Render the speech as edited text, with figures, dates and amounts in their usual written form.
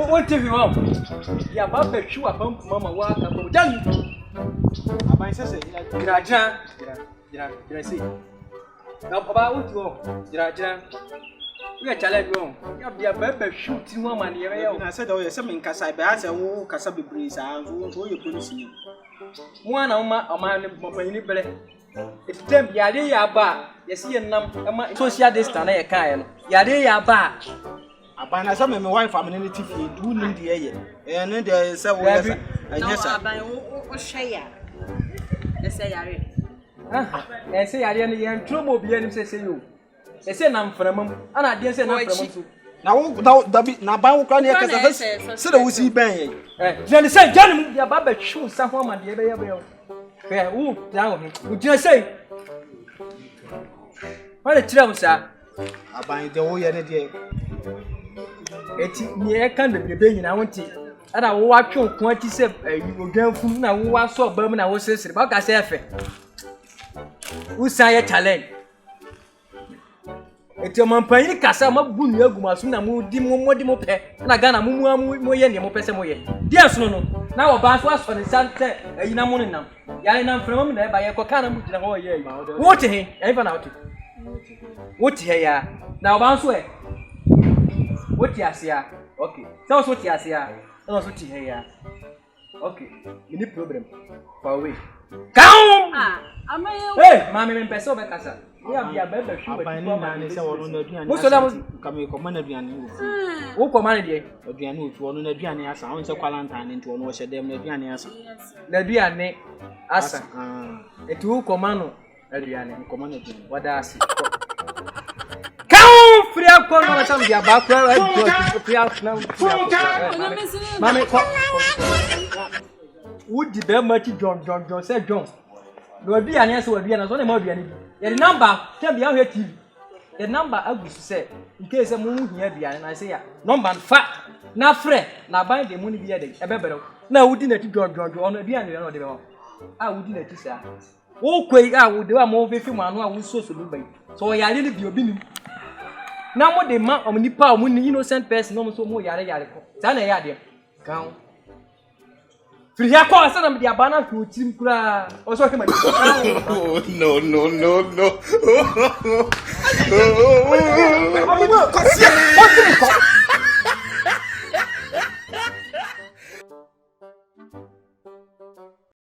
What if you want? Ya baba chua pampu mama waka kwa jani. Abai sese jira si. Na baba utu jira. We challenge won. Ya bia baba shoot no man ye ya. Na said o se men kasa be ase wo kasa bebre sa so ye police ni. Mo na oma ne mopani bele. It's them ya de ya ba. Yesi ye nam ama social distance na ye kan no. Ya de ya ba. Abana say me wife family TV do nim de ye ne de say wo yes anyesa aban wo hwe ya e say yare e say yare ne ye ntro mo bia nim say yo e say na mframam ana de say na mframam so na wo na ban wo kra ne kasa say da wo si ben ye je say janim ya baba hwu sa ho ma de be ye be yo fe wo dan wo je say wale tira musa aban de wo ye ne de eti ni e kan de bebe nyina wonti ada wo watwe ko ati se odwanfu na wo waso ba mu na wo sesere ba ka se efe usan ye challenge eti mampanyi kasa mabu nu agumasu na mu di mo pe na ga na mu ye ne mo pe se mo ye dia so no na wo ba so aso ne sante ayina mo nenam ya ina mframa na e ba ye ko kana mu gina ho ye yi wo te he e fa na wo te he ya na wo ba so e what you say? Okay. Tell us what you say. Tell us what you hear. Okay. You need problem. For away. Come! Hey, mommy, I'm person over casa. We have your baby shoe. Aban ni na ne say wono na aduane. Mo so da mo ka me ko mana aduane wo. Wo ko mana de? Aduane wo wono na aduane asa. Won say quarantine nti wono wo hyedem na aduane asa. Na aduane asa. Eti wo ko mano aduane. Ko mana aduane. Wada asi. Free call na tam dia ba kwa free na mami ko wudi be ma ti John say John no bi ane say wadi na so na ma bi ane ye number tem bi ahwe TV the number agusu say in case mu hia bi ane na say ya number fa na frɛ na ban de mu ni bi ye de e bebere na wudi na ti John ono bi ane na de be ho a wudi na ti sa wo kwei a wudi wa mo fefi mu anu a wo so bi bai so yare ni bi obi ni na mo de ma omnipa o ni innocent person no so mo yare ko za na ya de kan free ya ko asa na me dia bana ku tim kura o so ke ma no ko sia